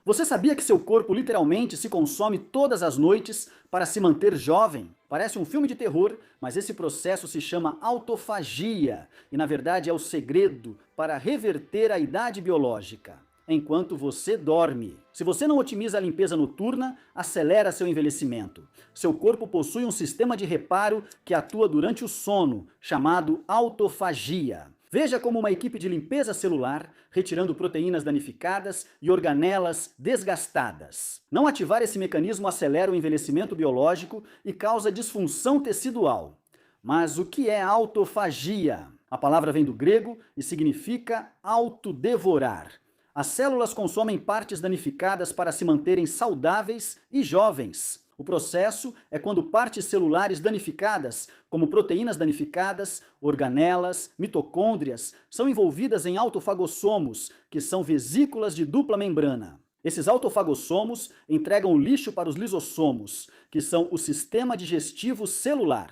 Você sabia que seu corpo literalmente se consome todas as noites para se manter jovem? Parece um filme de terror, mas esse processo se chama autofagia e, na verdade, é o segredo para reverter a idade biológica enquanto você dorme. Se você não otimiza a limpeza noturna, acelera seu envelhecimento. Seu corpo possui um sistema de reparo que atua durante o sono, chamado autofagia. Veja como uma equipe de limpeza celular, retirando proteínas danificadas e organelas desgastadas. Não ativar esse mecanismo acelera o envelhecimento biológico e causa disfunção tecidual. Mas o que é autofagia? A palavra vem do grego e significa autodevorar. As células consomem partes danificadas para se manterem saudáveis e jovens. O processo é quando partes celulares danificadas, como proteínas danificadas, organelas, mitocôndrias, são envolvidas em autofagossomos, que são vesículas de dupla membrana. Esses autofagossomos entregam o lixo para os lisossomos, que são o sistema digestivo celular.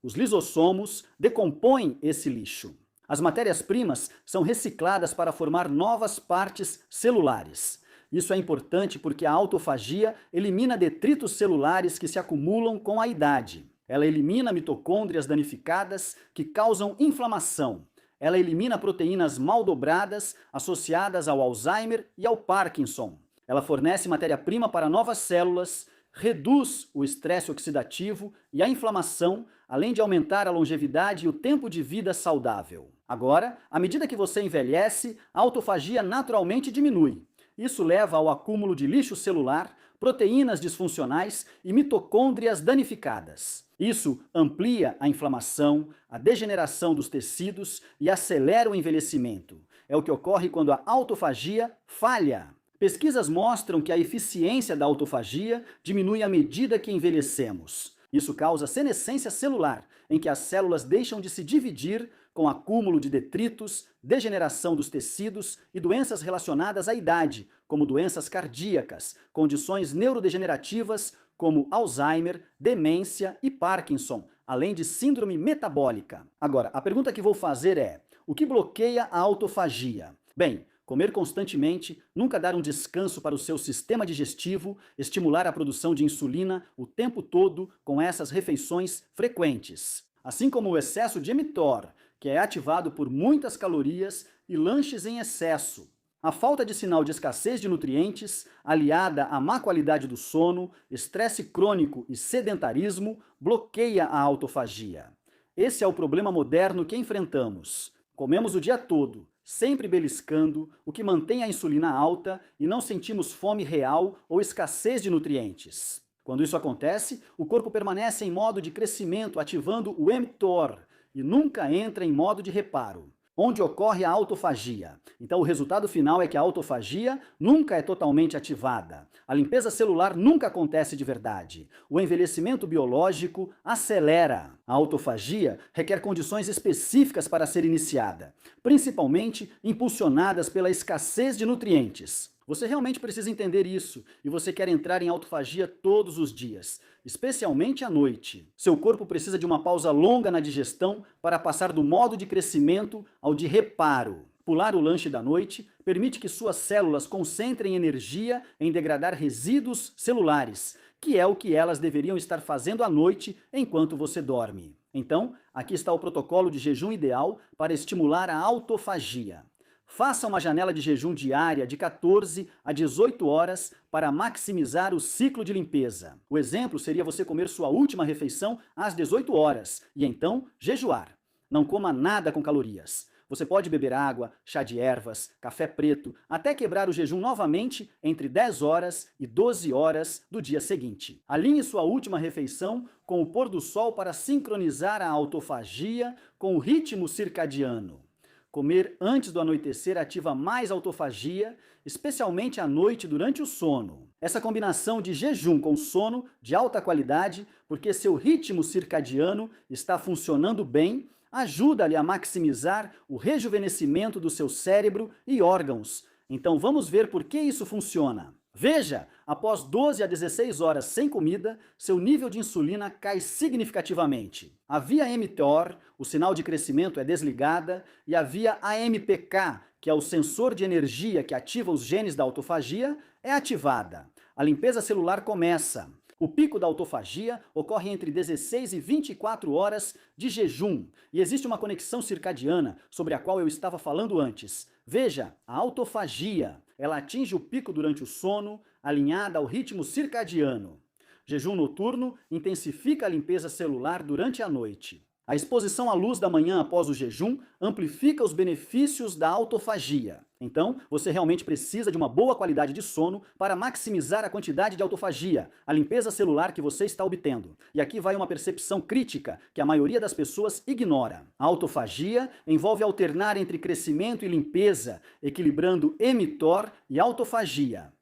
Os lisossomos decompõem esse lixo. As matérias-primas são recicladas para formar novas partes celulares. Isso é importante porque a autofagia elimina detritos celulares que se acumulam com a idade. Ela elimina mitocôndrias danificadas que causam inflamação. Ela elimina proteínas mal dobradas associadas ao Alzheimer e ao Parkinson. Ela fornece matéria-prima para novas células, reduz o estresse oxidativo e a inflamação, além de aumentar a longevidade e o tempo de vida saudável. Agora, à medida que você envelhece, a autofagia naturalmente diminui. Isso leva ao acúmulo de lixo celular, proteínas disfuncionais e mitocôndrias danificadas. Isso amplia a inflamação, a degeneração dos tecidos e acelera o envelhecimento. É o que ocorre quando a autofagia falha. Pesquisas mostram que a eficiência da autofagia diminui à medida que envelhecemos. Isso causa senescência celular, em que as células deixam de se dividir, com acúmulo de detritos, degeneração dos tecidos e doenças relacionadas à idade, como doenças cardíacas, condições neurodegenerativas como Alzheimer, demência e Parkinson, além de síndrome metabólica. Agora, a pergunta que vou fazer é: o que bloqueia a autofagia? Bem, comer constantemente, nunca dar um descanso para o seu sistema digestivo, estimular a produção de insulina o tempo todo com essas refeições frequentes. Assim como o excesso de mTOR, que é ativado por muitas calorias e lanches em excesso. A falta de sinal de escassez de nutrientes, aliada à má qualidade do sono, estresse crônico e sedentarismo, bloqueia a autofagia. Esse é o problema moderno que enfrentamos. Comemos o dia todo, sempre beliscando, o que mantém a insulina alta e não sentimos fome real ou escassez de nutrientes. Quando isso acontece, o corpo permanece em modo de crescimento, ativando o mTOR, e nunca entra em modo de reparo, onde ocorre a autofagia. Então o resultado final é que a autofagia nunca é totalmente ativada. A limpeza celular nunca acontece de verdade. O envelhecimento biológico acelera. A autofagia requer condições específicas para ser iniciada, principalmente impulsionadas pela escassez de nutrientes. Você realmente precisa entender isso e você quer entrar em autofagia todos os dias, especialmente à noite. Seu corpo precisa de uma pausa longa na digestão para passar do modo de crescimento ao de reparo. Pular o lanche da noite permite que suas células concentrem energia em degradar resíduos celulares, que é o que elas deveriam estar fazendo à noite enquanto você dorme. Então, aqui está o protocolo de jejum ideal para estimular a autofagia. Faça uma janela de jejum diária de 14 a 18 horas para maximizar o ciclo de limpeza. O exemplo seria você comer sua última refeição às 18 horas e então jejuar. Não coma nada com calorias. Você pode beber água, chá de ervas, café preto, até quebrar o jejum novamente entre 10 horas e 12 horas do dia seguinte. Alinhe sua última refeição com o pôr do sol para sincronizar a autofagia com o ritmo circadiano. Comer antes do anoitecer ativa mais autofagia, especialmente à noite durante o sono. Essa combinação de jejum com sono de alta qualidade, porque seu ritmo circadiano está funcionando bem, ajuda-lhe a maximizar o rejuvenescimento do seu cérebro e órgãos. Então vamos ver por que isso funciona. Veja, após 12 a 16 horas sem comida, seu nível de insulina cai significativamente. A via mTOR, o sinal de crescimento, é desligada e a via AMPK, que é o sensor de energia que ativa os genes da autofagia, é ativada. A limpeza celular começa. O pico da autofagia ocorre entre 16 e 24 horas de jejum, e existe uma conexão circadiana sobre a qual eu estava falando antes. Veja, a autofagia, ela atinge o pico durante o sono, alinhada ao ritmo circadiano. Jejum noturno intensifica a limpeza celular durante a noite. A exposição à luz da manhã após o jejum amplifica os benefícios da autofagia. Então, você realmente precisa de uma boa qualidade de sono para maximizar a quantidade de autofagia, a limpeza celular que você está obtendo. E aqui vai uma percepção crítica que a maioria das pessoas ignora. A autofagia envolve alternar entre crescimento e limpeza, equilibrando mTOR e autofagia.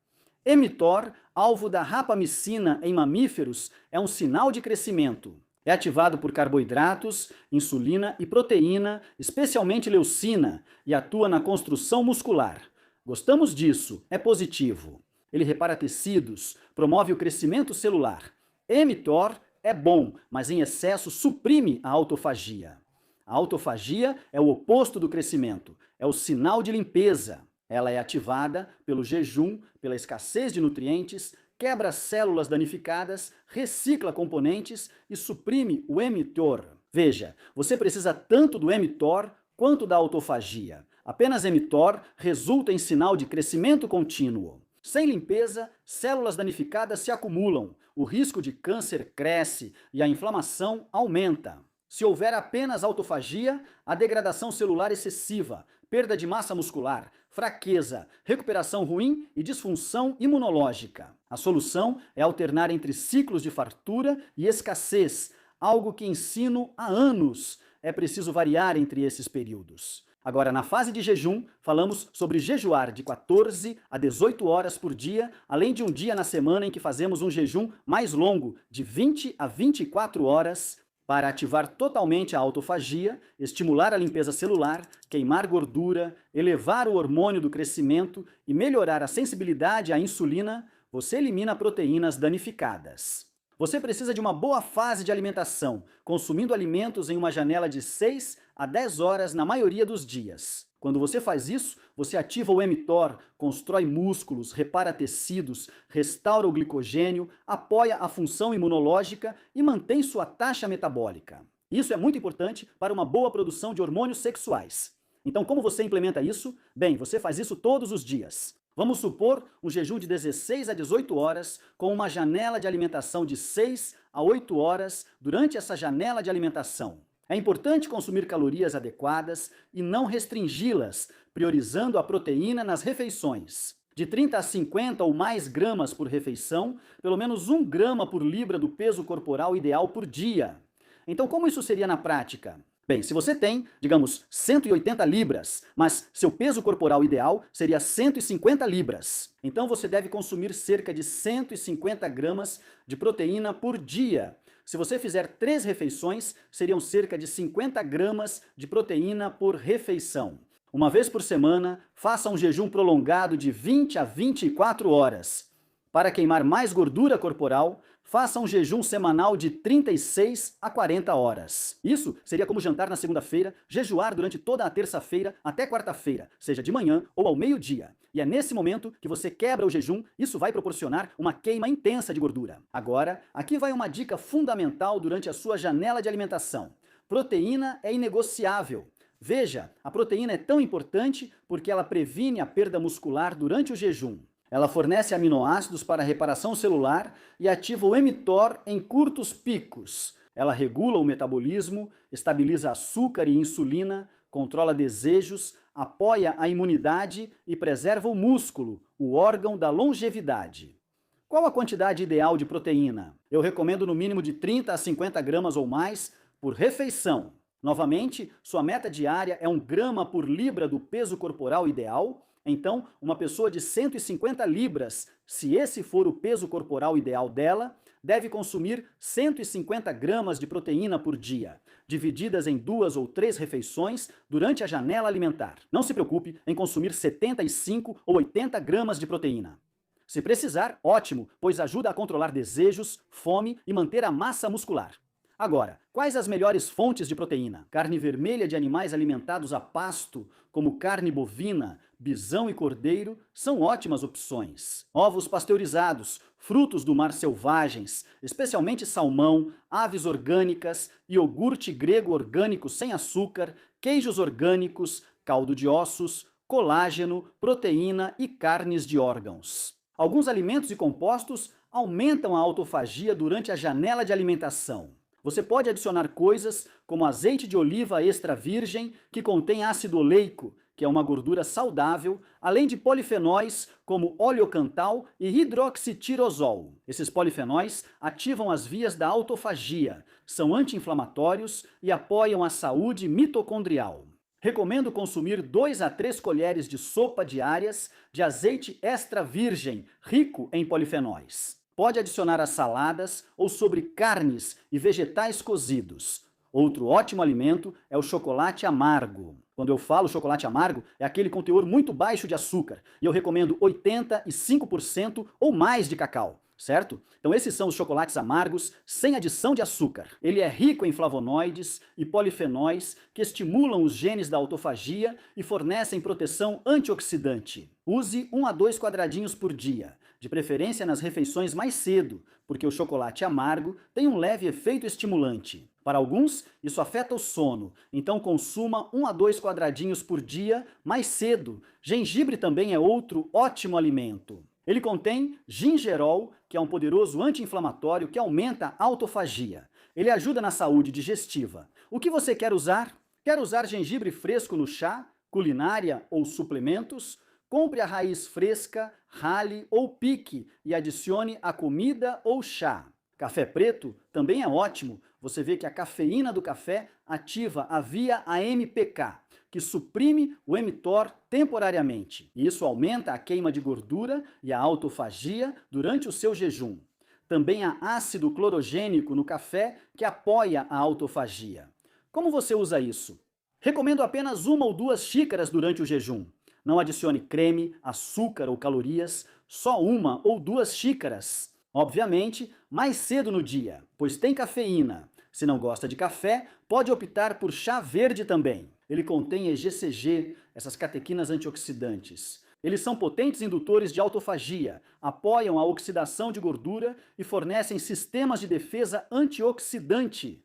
mTOR, alvo da rapamicina em mamíferos, é um sinal de crescimento. É ativado por carboidratos, insulina e proteína, especialmente leucina, e atua na construção muscular. Gostamos disso, é positivo. Ele repara tecidos, promove o crescimento celular. mTOR é bom, mas em excesso suprime a autofagia. A autofagia é o oposto do crescimento, é o sinal de limpeza. Ela é ativada pelo jejum, pela escassez de nutrientes, quebra células danificadas, recicla componentes e suprime o mTOR. Veja, você precisa tanto do mTOR quanto da autofagia. Apenas mTOR resulta em sinal de crescimento contínuo. Sem limpeza, células danificadas se acumulam, o risco de câncer cresce e a inflamação aumenta. Se houver apenas autofagia, a degradação celular excessiva, perda de massa muscular, fraqueza, recuperação ruim e disfunção imunológica. A solução é alternar entre ciclos de fartura e escassez, algo que ensino há anos. É preciso variar entre esses períodos. Agora, na fase de jejum, falamos sobre jejuar de 14 a 18 horas por dia, além de um dia na semana em que fazemos um jejum mais longo, de 20 a 24 horas, para ativar totalmente a autofagia, estimular a limpeza celular, queimar gordura, elevar o hormônio do crescimento e melhorar a sensibilidade à insulina, você elimina proteínas danificadas. Você precisa de uma boa fase de alimentação, consumindo alimentos em uma janela de 6 a 10 horas na maioria dos dias. Quando você faz isso, você ativa o mTOR, constrói músculos, repara tecidos, restaura o glicogênio, apoia a função imunológica e mantém sua taxa metabólica. Isso é muito importante para uma boa produção de hormônios sexuais. Então, como você implementa isso? Bem, você faz isso todos os dias. Vamos supor um jejum de 16 a 18 horas, com uma janela de alimentação de 6 a 8 horas durante essa janela de alimentação. É importante consumir calorias adequadas e não restringi-las, priorizando a proteína nas refeições. De 30 a 50 ou mais gramas por refeição, pelo menos 1 grama por libra do peso corporal ideal por dia. Então, como isso seria na prática? Bem, se você tem, digamos, 180 libras, mas seu peso corporal ideal seria 150 libras, então você deve consumir cerca de 150 gramas de proteína por dia. Se você fizer 3 refeições, seriam cerca de 50 gramas de proteína por refeição. Uma vez por semana, faça um jejum prolongado de 20 a 24 horas. Para queimar mais gordura corporal, faça um jejum semanal de 36 a 40 horas. Isso seria como jantar na segunda-feira, jejuar durante toda a terça-feira até quarta-feira, seja de manhã ou ao meio-dia. E é nesse momento que você quebra o jejum, isso vai proporcionar uma queima intensa de gordura. Agora, aqui vai uma dica fundamental durante a sua janela de alimentação. Proteína é inegociável. Veja, a proteína é tão importante porque ela previne a perda muscular durante o jejum. Ela fornece aminoácidos para a reparação celular e ativa o mTOR em curtos picos. Ela regula o metabolismo, estabiliza açúcar e insulina, controla desejos, apoia a imunidade e preserva o músculo, o órgão da longevidade. Qual a quantidade ideal de proteína? Eu recomendo no mínimo de 30 a 50 gramas ou mais por refeição. Novamente, sua meta diária é 1 grama por libra do peso corporal ideal. Então, uma pessoa de 150 libras, se esse for o peso corporal ideal dela, deve consumir 150 gramas de proteína por dia, divididas em 2 ou 3 refeições durante a janela alimentar. Não se preocupe em consumir 75 ou 80 gramas de proteína. Se precisar, ótimo, pois ajuda a controlar desejos, fome e manter a massa muscular. Agora, quais as melhores fontes de proteína? Carne vermelha de animais alimentados a pasto, como carne bovina, bisão e cordeiro, são ótimas opções. Ovos pasteurizados, frutos do mar selvagens, especialmente salmão, aves orgânicas, iogurte grego orgânico sem açúcar, queijos orgânicos, caldo de ossos, colágeno, proteína e carnes de órgãos. Alguns alimentos e compostos aumentam a autofagia durante a janela de alimentação. Você pode adicionar coisas como azeite de oliva extra virgem, que contém ácido oleico, que é uma gordura saudável, além de polifenóis como oleocantal e hidroxitirosol. Esses polifenóis ativam as vias da autofagia, são anti-inflamatórios e apoiam a saúde mitocondrial. Recomendo consumir 2 a 3 colheres de sopa diárias de azeite extra virgem, rico em polifenóis. Pode adicionar às saladas ou sobre carnes e vegetais cozidos. Outro ótimo alimento é o chocolate amargo. Quando eu falo chocolate amargo, é aquele com teor muito baixo de açúcar, e eu recomendo 85% ou mais de cacau, certo? Então esses são os chocolates amargos sem adição de açúcar. Ele é rico em flavonoides e polifenóis que estimulam os genes da autofagia e fornecem proteção antioxidante. Use 1 a 2 quadradinhos por dia, de preferência nas refeições mais cedo, porque o chocolate amargo tem um leve efeito estimulante. Para alguns, isso afeta o sono, então consuma 1 a 2 quadradinhos por dia mais cedo. Gengibre também é outro ótimo alimento. Ele contém gingerol, que é um poderoso anti-inflamatório que aumenta a autofagia. Ele ajuda na saúde digestiva. O que você quer usar? Quer usar gengibre fresco no chá, culinária ou suplementos? Compre a raiz fresca, rale ou pique e adicione à comida ou chá. Café preto também é ótimo. Você vê que a cafeína do café ativa a via AMPK, que suprime o mTOR temporariamente. E isso aumenta a queima de gordura e a autofagia durante o seu jejum. Também há ácido clorogênico no café que apoia a autofagia. Como você usa isso? Recomendo apenas 1 ou 2 xícaras durante o jejum. Não adicione creme, açúcar ou calorias, só 1 ou 2 xícaras. Obviamente, mais cedo no dia, pois tem cafeína. Se não gosta de café, pode optar por chá verde também. Ele contém EGCG, essas catequinas antioxidantes. Eles são potentes indutores de autofagia, apoiam a oxidação de gordura e fornecem sistemas de defesa antioxidante.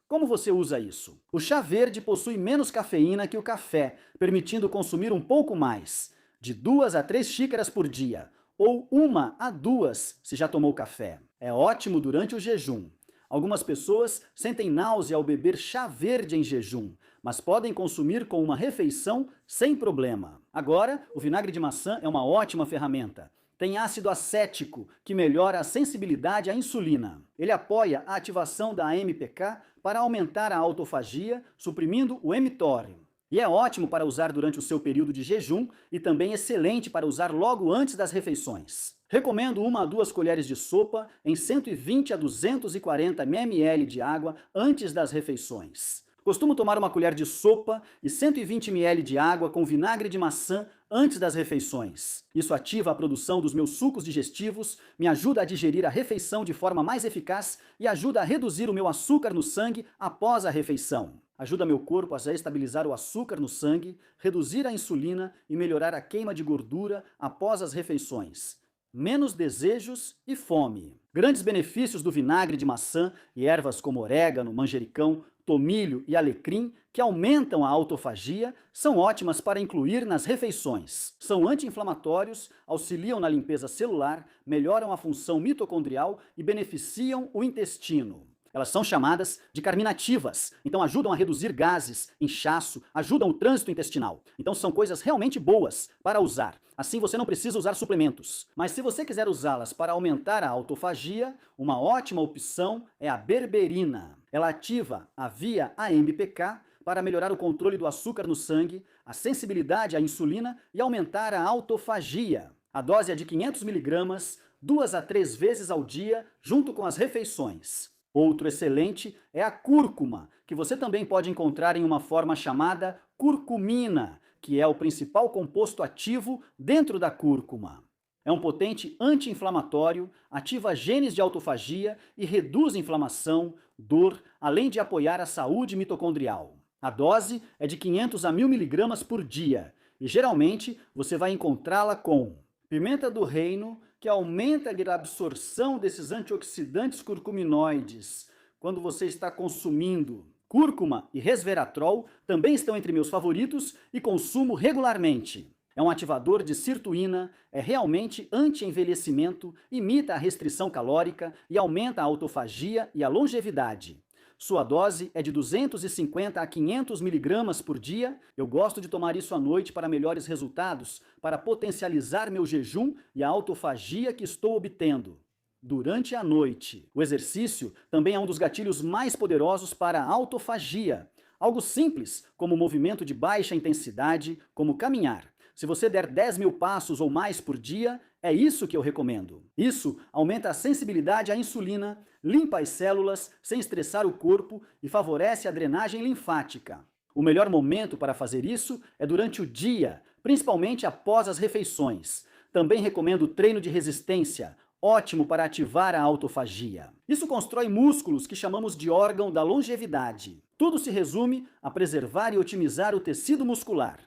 Como você usa isso? O chá verde possui menos cafeína que o café, permitindo consumir um pouco mais, de 2 a 3 xícaras por dia, ou 1 a 2 se já tomou café. É ótimo durante o jejum. Algumas pessoas sentem náusea ao beber chá verde em jejum, mas podem consumir com uma refeição sem problema. Agora, o vinagre de maçã é uma ótima ferramenta. Tem ácido acético, que melhora a sensibilidade à insulina. Ele apoia a ativação da AMPK para aumentar a autofagia, suprimindo o mTOR. E é ótimo para usar durante o seu período de jejum e também excelente para usar logo antes das refeições. Recomendo 1 a 2 colheres de sopa em 120 a 240 ml de água antes das refeições. Costumo tomar 1 colher de sopa e 120 ml de água com vinagre de maçã antes das refeições. Isso ativa a produção dos meus sucos digestivos, me ajuda a digerir a refeição de forma mais eficaz e ajuda a reduzir o meu açúcar no sangue após a refeição. Ajuda meu corpo a estabilizar o açúcar no sangue, reduzir a insulina e melhorar a queima de gordura após as refeições. Menos desejos e fome. Grandes benefícios do vinagre de maçã e ervas como orégano, manjericão, tomilho e alecrim, que aumentam a autofagia, são ótimas para incluir nas refeições. São anti-inflamatórios, auxiliam na limpeza celular, melhoram a função mitocondrial e beneficiam o intestino. Elas são chamadas de carminativas, então ajudam a reduzir gases, inchaço, ajudam o trânsito intestinal. Então são coisas realmente boas para usar. Assim você não precisa usar suplementos. Mas se você quiser usá-las para aumentar a autofagia, uma ótima opção é a berberina. Ela ativa a via AMPK para melhorar o controle do açúcar no sangue, a sensibilidade à insulina e aumentar a autofagia. A dose é de 500 mg, 2 a 3 vezes ao dia, junto com as refeições. Outro excelente é a cúrcuma, que você também pode encontrar em uma forma chamada curcumina, que é o principal composto ativo dentro da cúrcuma. É um potente anti-inflamatório, ativa genes de autofagia e reduz inflamação, dor, além de apoiar a saúde mitocondrial. A dose é de 500 a 1000 miligramas por dia e geralmente você vai encontrá-la com pimenta do reino, que aumenta a absorção desses antioxidantes curcuminoides quando você está consumindo. Cúrcuma e resveratrol também estão entre meus favoritos e consumo regularmente. É um ativador de sirtuína, é realmente anti-envelhecimento, imita a restrição calórica e aumenta a autofagia e a longevidade. Sua dose é de 250 a 500 miligramas por dia. Eu gosto de tomar isso à noite para melhores resultados, para potencializar meu jejum e a autofagia que estou obtendo durante a noite. O exercício também é um dos gatilhos mais poderosos para a autofagia. Algo simples, como movimento de baixa intensidade, como caminhar. Se você der 10.000 passos ou mais por dia, é isso que eu recomendo. Isso aumenta a sensibilidade à insulina, limpa as células sem estressar o corpo e favorece a drenagem linfática. O melhor momento para fazer isso é durante o dia, principalmente após as refeições. Também recomendo o treino de resistência, ótimo para ativar a autofagia. Isso constrói músculos que chamamos de órgão da longevidade. Tudo se resume a preservar e otimizar o tecido muscular.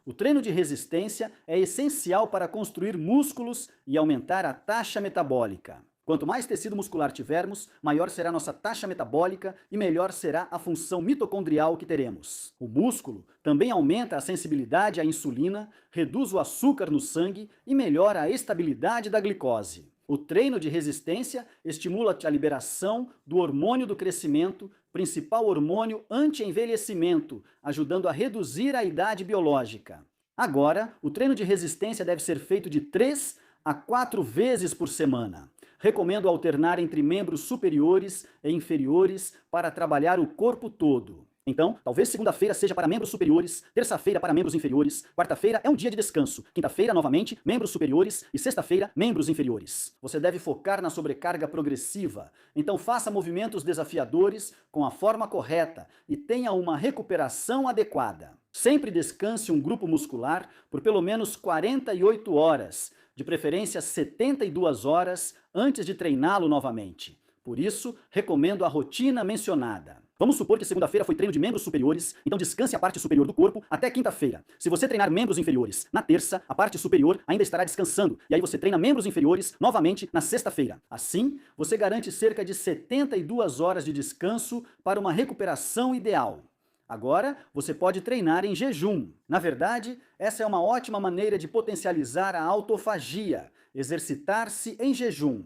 O treino de resistência é essencial para construir músculos e aumentar a taxa metabólica. Quanto mais tecido muscular tivermos, maior será nossa taxa metabólica e melhor será a função mitocondrial que teremos. O músculo também aumenta a sensibilidade à insulina, reduz o açúcar no sangue e melhora a estabilidade da glicose. O treino de resistência estimula a liberação do hormônio do crescimento, principal hormônio anti-envelhecimento, ajudando a reduzir a idade biológica. Agora, o treino de resistência deve ser feito de 3 a 4 vezes por semana. Recomendo alternar entre membros superiores e inferiores para trabalhar o corpo todo. Então, talvez segunda-feira seja para membros superiores, terça-feira para membros inferiores, quarta-feira é um dia de descanso, quinta-feira, novamente, membros superiores e sexta-feira, membros inferiores. Você deve focar na sobrecarga progressiva, então faça movimentos desafiadores com a forma correta e tenha uma recuperação adequada. Sempre descanse um grupo muscular por pelo menos 48 horas, de preferência 72 horas antes de treiná-lo novamente. Por isso, recomendo a rotina mencionada. Vamos supor que segunda-feira foi treino de membros superiores, então descanse a parte superior do corpo até quinta-feira. Se você treinar membros inferiores na terça, a parte superior ainda estará descansando, e aí você treina membros inferiores novamente na sexta-feira. Assim, você garante cerca de 72 horas de descanso para uma recuperação ideal. Agora, você pode treinar em jejum. Na verdade, essa é uma ótima maneira de potencializar a autofagia, exercitar-se em jejum.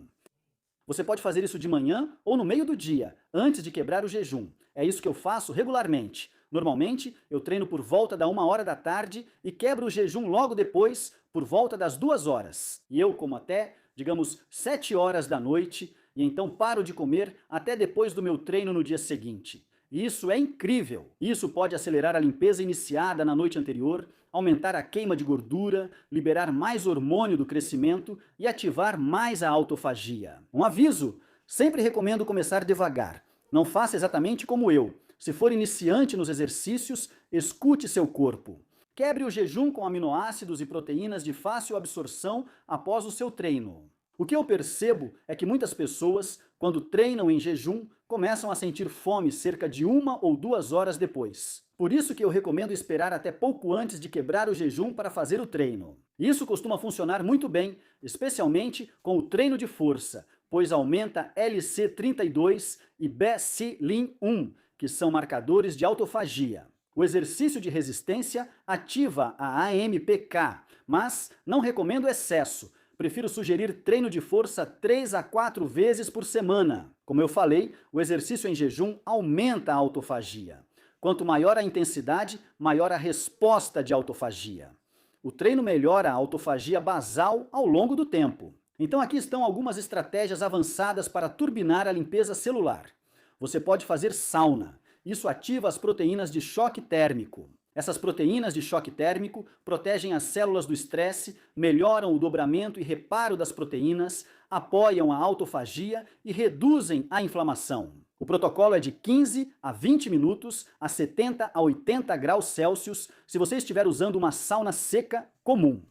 Você pode fazer isso de manhã ou no meio do dia, antes de quebrar o jejum. É isso que eu faço regularmente. Normalmente, eu treino por volta da 1h da tarde e quebro o jejum logo depois, por volta das 2 horas. E eu como até, digamos, 7 horas da noite, e então paro de comer até depois do meu treino no dia seguinte. Isso é incrível! Isso pode acelerar a limpeza iniciada na noite anterior, aumentar a queima de gordura, liberar mais hormônio do crescimento e ativar mais a autofagia. Um aviso! Sempre recomendo começar devagar. Não faça exatamente como eu. Se for iniciante nos exercícios, escute seu corpo. Quebre o jejum com aminoácidos e proteínas de fácil absorção após o seu treino. O que eu percebo é que muitas pessoas, quando treinam em jejum, começam a sentir fome cerca de 1 ou 2 horas depois. Por isso que eu recomendo esperar até pouco antes de quebrar o jejum para fazer o treino. Isso costuma funcionar muito bem, especialmente com o treino de força, pois aumenta LC32 e BCLIN1, que são marcadores de autofagia. O exercício de resistência ativa a AMPK, mas não recomendo excesso. Prefiro sugerir treino de força 3 a 4 vezes por semana. Como eu falei, o exercício em jejum aumenta a autofagia. Quanto maior a intensidade, maior a resposta de autofagia. O treino melhora a autofagia basal ao longo do tempo. Então aqui estão algumas estratégias avançadas para turbinar a limpeza celular. Você pode fazer sauna. Isso ativa as proteínas de choque térmico. Essas proteínas de choque térmico protegem as células do estresse, melhoram o dobramento e reparo das proteínas, apoiam a autofagia e reduzem a inflamação. O protocolo é de 15 a 20 minutos a 70 a 80 graus Celsius se você estiver usando uma sauna seca comum.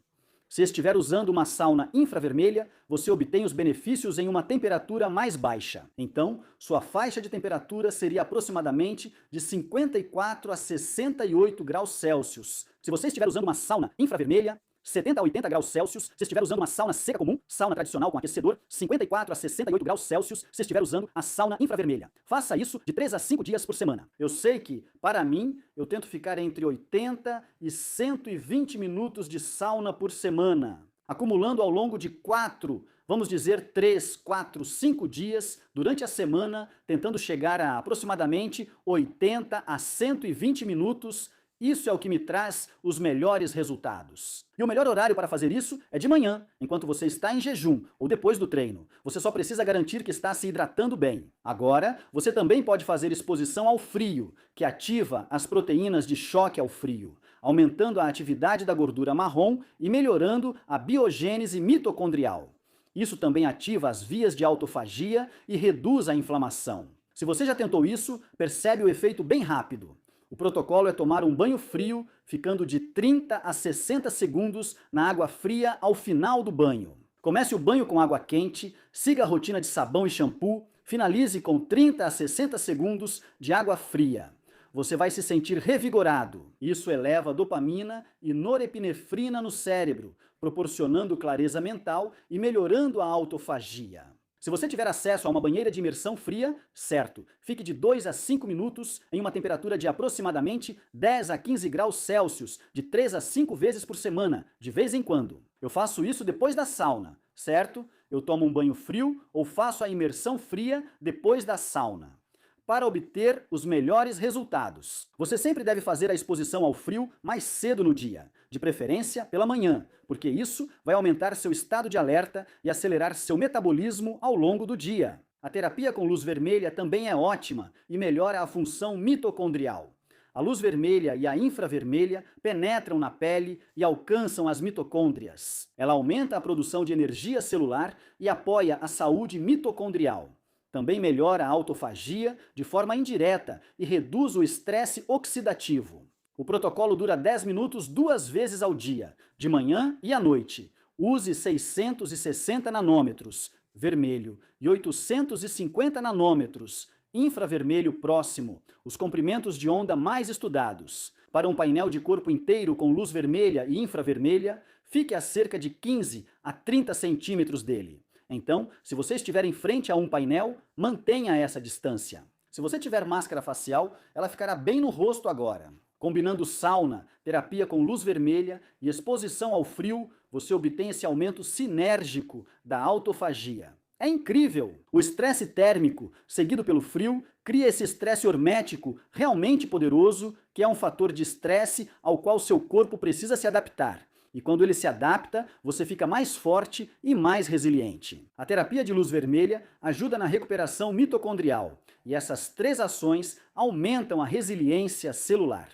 Se estiver usando uma sauna infravermelha, você obtém os benefícios em uma temperatura mais baixa. Então, sua faixa de temperatura seria aproximadamente de 54 a 68 graus Celsius. Se você estiver usando uma sauna infravermelha, 70 a 80 graus Celsius, se estiver usando uma sauna seca comum, sauna tradicional com aquecedor, 54 a 68 graus Celsius, se estiver usando a sauna infravermelha. Faça isso de 3 a 5 dias por semana. Eu sei que, para mim, eu tento ficar entre 80 e 120 minutos de sauna por semana, acumulando ao longo de 4, vamos dizer 3, 4, 5 dias durante a semana, tentando chegar a aproximadamente 80 a 120 minutos. Isso é o que me traz os melhores resultados. E o melhor horário para fazer isso é de manhã, enquanto você está em jejum ou depois do treino. Você só precisa garantir que está se hidratando bem. Agora, você também pode fazer exposição ao frio, que ativa as proteínas de choque ao frio, aumentando a atividade da gordura marrom e melhorando a biogênese mitocondrial. Isso também ativa as vias de autofagia e reduz a inflamação. Se você já tentou isso, percebe o efeito bem rápido. O protocolo é tomar um banho frio, ficando de 30 a 60 segundos na água fria ao final do banho. Comece o banho com água quente, siga a rotina de sabão e shampoo, finalize com 30 a 60 segundos de água fria. Você vai se sentir revigorado. Isso eleva dopamina e norepinefrina no cérebro, proporcionando clareza mental e melhorando a autofagia. Se você tiver acesso a uma banheira de imersão fria, certo, fique de 2 a 5 minutos em uma temperatura de aproximadamente 10 a 15 graus Celsius, de 3 a 5 vezes por semana, de vez em quando. Eu faço isso depois da sauna, certo? Eu tomo um banho frio ou faço a imersão fria depois da sauna. Para obter os melhores resultados, você sempre deve fazer a exposição ao frio mais cedo no dia, de preferência pela manhã, porque isso vai aumentar seu estado de alerta e acelerar seu metabolismo ao longo do dia. A terapia com luz vermelha também é ótima e melhora a função mitocondrial. A luz vermelha e a infravermelha penetram na pele e alcançam as mitocôndrias. Ela aumenta a produção de energia celular e apoia a saúde mitocondrial. Também melhora a autofagia de forma indireta e reduz o estresse oxidativo. O protocolo dura 10 minutos 2 vezes ao dia, de manhã e à noite. Use 660 nanômetros, vermelho, e 850 nanômetros, infravermelho próximo, os comprimentos de onda mais estudados. Para um painel de corpo inteiro com luz vermelha e infravermelha, fique a cerca de 15 a 30 centímetros dele. Então, se você estiver em frente a um painel, mantenha essa distância. Se você tiver máscara facial, ela ficará bem no rosto agora. Combinando sauna, terapia com luz vermelha e exposição ao frio, você obtém esse aumento sinérgico da autofagia. É incrível! O estresse térmico, seguido pelo frio, cria esse estresse hormético realmente poderoso, que é um fator de estresse ao qual seu corpo precisa se adaptar. E quando ele se adapta, você fica mais forte e mais resiliente. A terapia de luz vermelha ajuda na recuperação mitocondrial, e essas 3 ações aumentam a resiliência celular.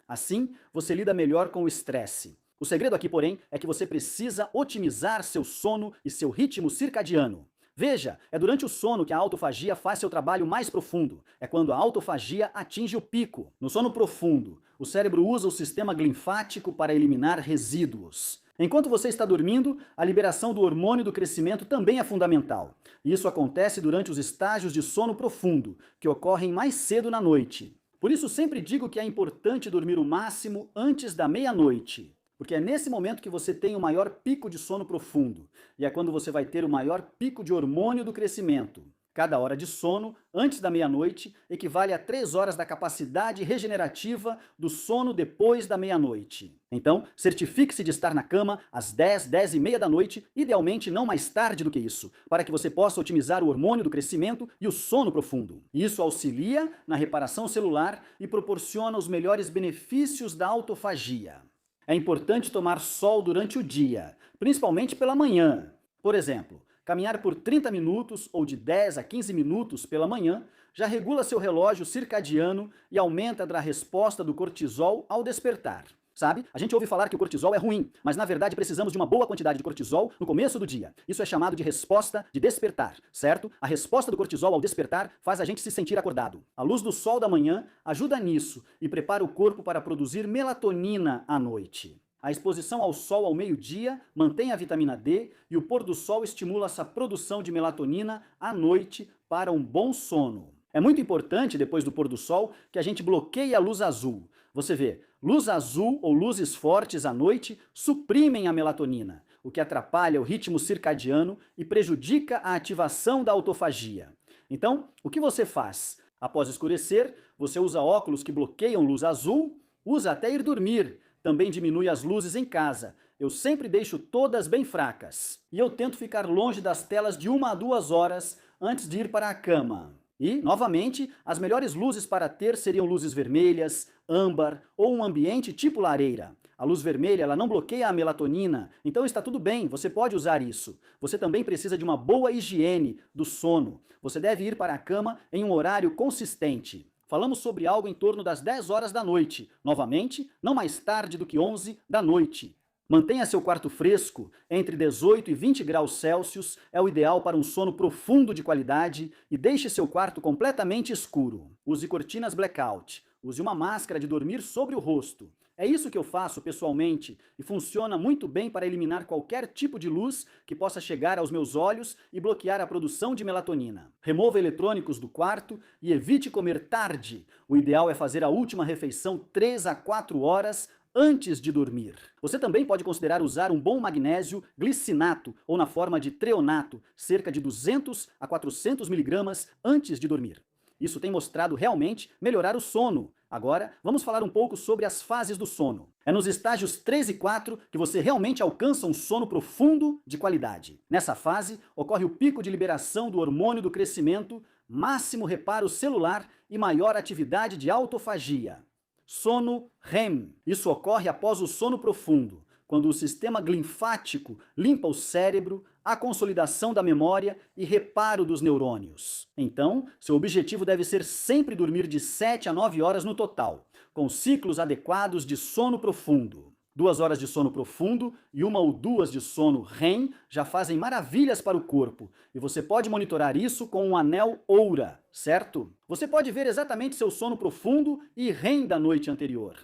Assim, você lida melhor com o estresse. O segredo aqui, porém, é que você precisa otimizar seu sono e seu ritmo circadiano. Veja, é durante o sono que a autofagia faz seu trabalho mais profundo. É quando a autofagia atinge o pico. No sono profundo, o cérebro usa o sistema linfático para eliminar resíduos. Enquanto você está dormindo, a liberação do hormônio do crescimento também é fundamental. Isso acontece durante os estágios de sono profundo, que ocorrem mais cedo na noite. Por isso sempre digo que é importante dormir o máximo antes da meia-noite. Porque é nesse momento que você tem o maior pico de sono profundo. E é quando você vai ter o maior pico de hormônio do crescimento. Cada hora de sono, antes da meia-noite, equivale a 3 horas da capacidade regenerativa do sono depois da meia-noite. Então, certifique-se de estar na cama às 10, 10 e meia da noite, idealmente não mais tarde do que isso, para que você possa otimizar o hormônio do crescimento e o sono profundo. Isso auxilia na reparação celular e proporciona os melhores benefícios da autofagia. É importante tomar sol durante o dia, principalmente pela manhã. Por exemplo, caminhar por 30 minutos ou de 10 a 15 minutos pela manhã já regula seu relógio circadiano e aumenta a resposta do cortisol ao despertar. Sabe? A gente ouve falar que o cortisol é ruim, mas na verdade precisamos de uma boa quantidade de cortisol no começo do dia. Isso é chamado de resposta de despertar, certo? A resposta do cortisol ao despertar faz a gente se sentir acordado. A luz do sol da manhã ajuda nisso e prepara o corpo para produzir melatonina à noite. A exposição ao sol ao meio-dia mantém a vitamina D e o pôr do sol estimula essa produção de melatonina à noite para um bom sono. É muito importante, depois do pôr do sol, que a gente bloqueie a luz azul. Você vê, luz azul ou luzes fortes à noite suprimem a melatonina, o que atrapalha o ritmo circadiano e prejudica a ativação da autofagia. Então, o que você faz? Após escurecer, você usa óculos que bloqueiam luz azul, usa até ir dormir. Também diminui as luzes em casa. Eu sempre deixo todas bem fracas. E eu tento ficar longe das telas de 1 a 2 horas antes de ir para a cama. E, novamente, as melhores luzes para ter seriam luzes vermelhas, âmbar ou um ambiente tipo lareira. A luz vermelha ela não bloqueia a melatonina, então está tudo bem, você pode usar isso. Você também precisa de uma boa higiene do sono. Você deve ir para a cama em um horário consistente. Falamos sobre algo em torno das 10 horas da noite. Novamente, não mais tarde do que 11 da noite. Mantenha seu quarto fresco, entre 18 e 20 graus Celsius é o ideal para um sono profundo de qualidade e deixe seu quarto completamente escuro. Use cortinas blackout, use uma máscara de dormir sobre o rosto. É isso que eu faço pessoalmente e funciona muito bem para eliminar qualquer tipo de luz que possa chegar aos meus olhos e bloquear a produção de melatonina. Remova eletrônicos do quarto e evite comer tarde. O ideal é fazer a última refeição 3 a 4 horas antes de dormir. Você também pode considerar usar um bom magnésio glicinato ou na forma de treonato, cerca de 200 a 400 miligramas antes de dormir. Isso tem mostrado realmente melhorar o sono. Agora, vamos falar um pouco sobre as fases do sono. É nos estágios 3 e 4 que você realmente alcança um sono profundo de qualidade. Nessa fase, ocorre o pico de liberação do hormônio do crescimento, máximo reparo celular e maior atividade de autofagia. Sono REM. Isso ocorre após o sono profundo, quando o sistema linfático limpa o cérebro, a consolidação da memória e reparo dos neurônios. Então, seu objetivo deve ser sempre dormir de 7 a 9 horas no total, com ciclos adequados de sono profundo. 2 horas de sono profundo e 1 ou 2 de sono REM já fazem maravilhas para o corpo, e você pode monitorar isso com um anel Oura, certo? Você pode ver exatamente seu sono profundo e REM da noite anterior.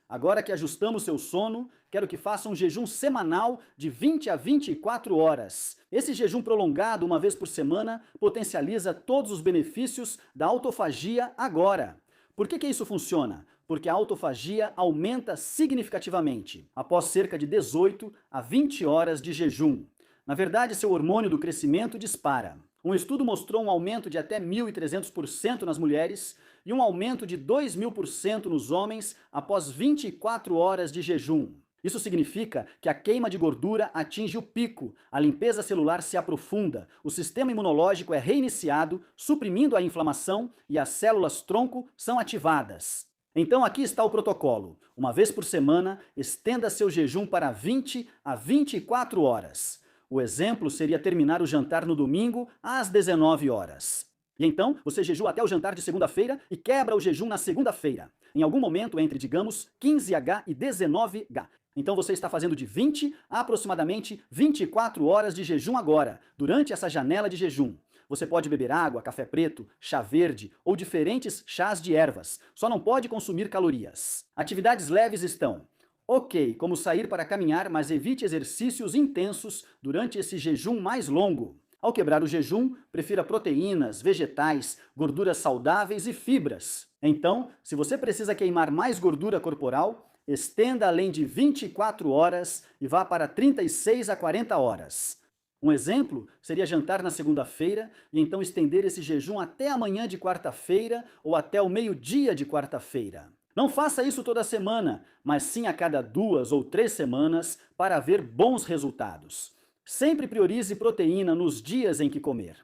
Agora que ajustamos seu sono, quero que faça um jejum semanal de 20 a 24 horas. Esse jejum prolongado, uma vez por semana, potencializa todos os benefícios da autofagia agora. Por que isso funciona? Porque a autofagia aumenta significativamente após cerca de 18 a 20 horas de jejum. Na verdade, seu hormônio do crescimento dispara. Um estudo mostrou um aumento de até 1.300% nas mulheres e um aumento de 2.000% nos homens após 24 horas de jejum. Isso significa que a queima de gordura atinge o pico, a limpeza celular se aprofunda, o sistema imunológico é reiniciado, suprimindo a inflamação e as células-tronco são ativadas. Então aqui está o protocolo. Uma vez por semana, estenda seu jejum para 20 a 24 horas. O exemplo seria terminar o jantar no domingo às 19 horas. E então, você jejua até o jantar de segunda-feira e quebra o jejum na segunda-feira, em algum momento entre, digamos, 15H e 19H. Então você está fazendo de 20 a aproximadamente 24 horas de jejum agora, durante essa janela de jejum. Você pode beber água, café preto, chá verde ou diferentes chás de ervas, só não pode consumir calorias. Atividades leves estão: ok, como sair para caminhar, mas evite exercícios intensos durante esse jejum mais longo. Ao quebrar o jejum, prefira proteínas, vegetais, gorduras saudáveis e fibras. Então, se você precisa queimar mais gordura corporal, estenda além de 24 horas e vá para 36 a 40 horas. Um exemplo seria jantar na segunda-feira e então estender esse jejum até amanhã de quarta-feira ou até o meio-dia de quarta-feira. Não faça isso toda semana, mas sim a cada 2 ou 3 semanas para ver bons resultados. Sempre priorize proteína nos dias em que comer.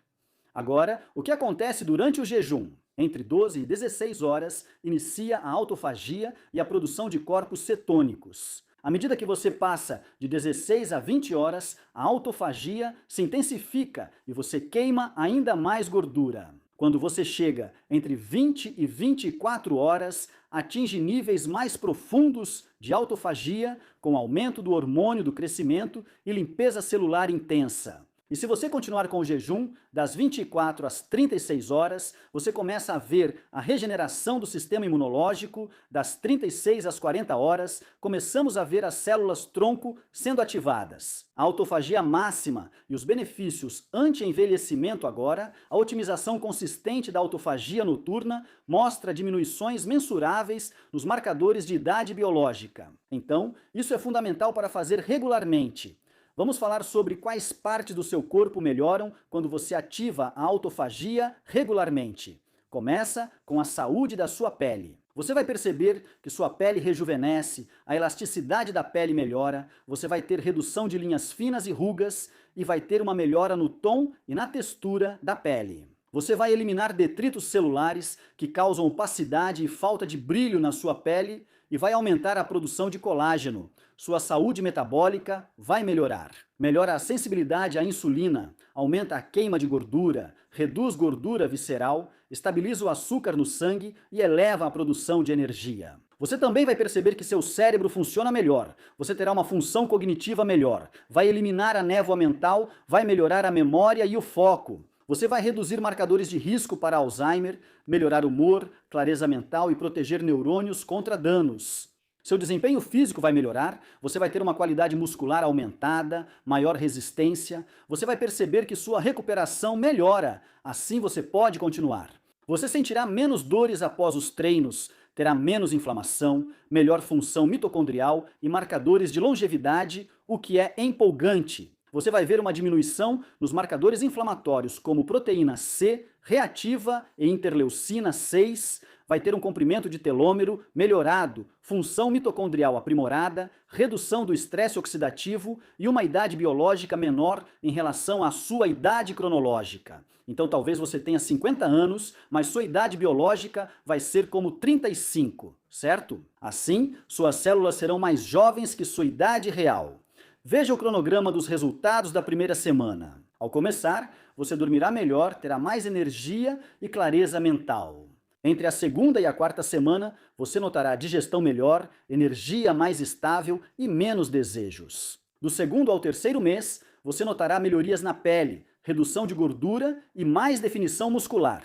Agora, o que acontece durante o jejum? Entre 12 e 16 horas, inicia a autofagia e a produção de corpos cetônicos. À medida que você passa de 16 a 20 horas, a autofagia se intensifica e você queima ainda mais gordura. Quando você chega entre 20 e 24 horas, atinge níveis mais profundos de autofagia, com aumento do hormônio do crescimento e limpeza celular intensa. E se você continuar com o jejum, das 24 às 36 horas, você começa a ver a regeneração do sistema imunológico, das 36 às 40 horas, começamos a ver as células tronco sendo ativadas. A autofagia máxima e os benefícios anti-envelhecimento agora, a otimização consistente da autofagia noturna mostra diminuições mensuráveis nos marcadores de idade biológica. Então, isso é fundamental para fazer regularmente. Vamos falar sobre quais partes do seu corpo melhoram quando você ativa a autofagia regularmente. Começa com a saúde da sua pele. Você vai perceber que sua pele rejuvenesce, a elasticidade da pele melhora, você vai ter redução de linhas finas e rugas e vai ter uma melhora no tom e na textura da pele. Você vai eliminar detritos celulares que causam opacidade e falta de brilho na sua pele e vai aumentar a produção de colágeno. Sua saúde metabólica vai melhorar. Melhora a sensibilidade à insulina, aumenta a queima de gordura, reduz gordura visceral, estabiliza o açúcar no sangue e eleva a produção de energia. Você também vai perceber que seu cérebro funciona melhor, você terá uma função cognitiva melhor, vai eliminar a névoa mental, vai melhorar a memória e o foco. Você vai reduzir marcadores de risco para Alzheimer, melhorar o humor, clareza mental e proteger neurônios contra danos. Seu desempenho físico vai melhorar, você vai ter uma qualidade muscular aumentada, maior resistência, você vai perceber que sua recuperação melhora, assim você pode continuar. Você sentirá menos dores após os treinos, terá menos inflamação, melhor função mitocondrial e marcadores de longevidade, o que é empolgante. Você vai ver uma diminuição nos marcadores inflamatórios como proteína C, reativa e interleucina 6, vai ter um comprimento de telômero melhorado, função mitocondrial aprimorada, redução do estresse oxidativo e uma idade biológica menor em relação à sua idade cronológica. Então talvez você tenha 50 anos, mas sua idade biológica vai ser como 35, certo? Assim, suas células serão mais jovens que sua idade real. Veja o cronograma dos resultados da primeira semana. Ao começar, você dormirá melhor, terá mais energia e clareza mental. Entre a segunda e a quarta semana, você notará digestão melhor, energia mais estável e menos desejos. Do segundo ao terceiro mês, você notará melhorias na pele, redução de gordura e mais definição muscular.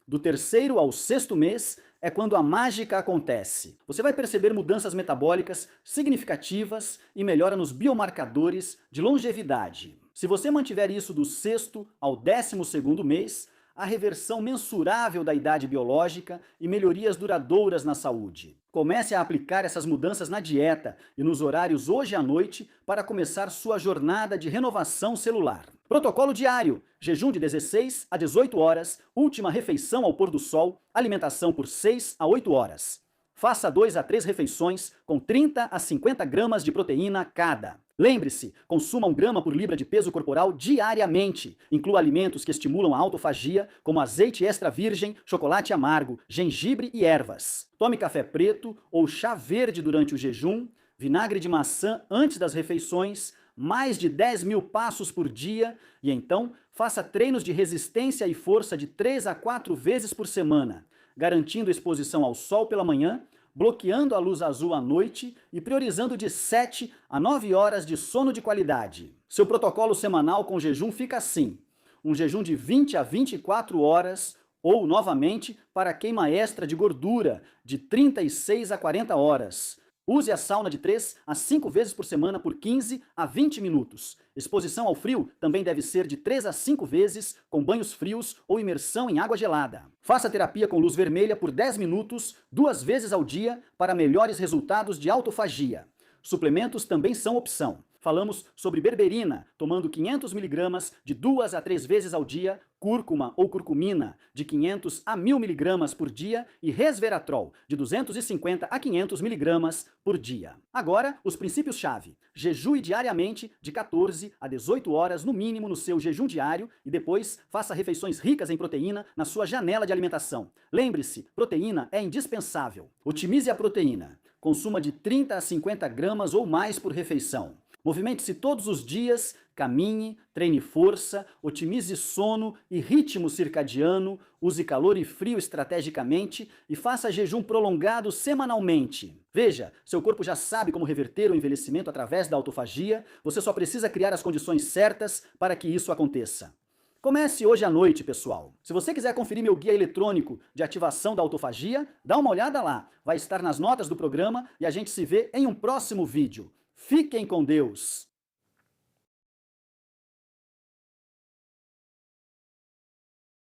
Do terceiro ao sexto mês é quando a mágica acontece. Você vai perceber mudanças metabólicas significativas e melhora nos biomarcadores de longevidade. Se você mantiver isso do sexto ao 12º mês, a reversão mensurável da idade biológica e melhorias duradouras na saúde. Comece a aplicar essas mudanças na dieta e nos horários hoje à noite para começar sua jornada de renovação celular. Protocolo diário: jejum de 16 a 18 horas, última refeição ao pôr do sol, alimentação por 6 a 8 horas. Faça 2 a 3 refeições com 30 a 50 gramas de proteína cada. Lembre-se, consuma 1 grama por libra de peso corporal diariamente. Inclua alimentos que estimulam a autofagia, como azeite extra virgem, chocolate amargo, gengibre e ervas. Tome café preto ou chá verde durante o jejum, vinagre de maçã antes das refeições, mais de 10.000 passos por dia e então faça treinos de resistência e força de 3 a 4 vezes por semana, garantindo exposição ao sol pela manhã, bloqueando a luz azul à noite e priorizando de 7 a 9 horas de sono de qualidade. Seu protocolo semanal com jejum fica assim: um jejum de 20 a 24 horas ou, novamente, para queima extra de gordura, de 36 a 40 horas. Use a sauna de 3 a 5 vezes por semana por 15 a 20 minutos. Exposição ao frio também deve ser de 3 a 5 vezes, com banhos frios ou imersão em água gelada. Faça terapia com luz vermelha por 10 minutos, 2 vezes ao dia, para melhores resultados de autofagia. Suplementos também são opção. Falamos sobre berberina, tomando 500 mg de 2 a 3 vezes ao dia, cúrcuma ou curcumina, de 500 a 1.000 mg por dia e resveratrol, de 250 a 500 mg por dia. Agora, os princípios-chave. Jejue diariamente de 14 a 18 horas no mínimo no seu jejum diário e depois faça refeições ricas em proteína na sua janela de alimentação. Lembre-se, proteína é indispensável. Otimize a proteína. Consuma de 30 a 50 gramas ou mais por refeição. Movimente-se todos os dias, caminhe, treine força, otimize sono e ritmo circadiano, use calor e frio estrategicamente e faça jejum prolongado semanalmente. Veja, seu corpo já sabe como reverter o envelhecimento através da autofagia, você só precisa criar as condições certas para que isso aconteça. Comece hoje à noite, pessoal. Se você quiser conferir meu guia eletrônico de ativação da autofagia, dá uma olhada lá. Vai estar nas notas do programa e a gente se vê em um próximo vídeo. Fiquem com Deus!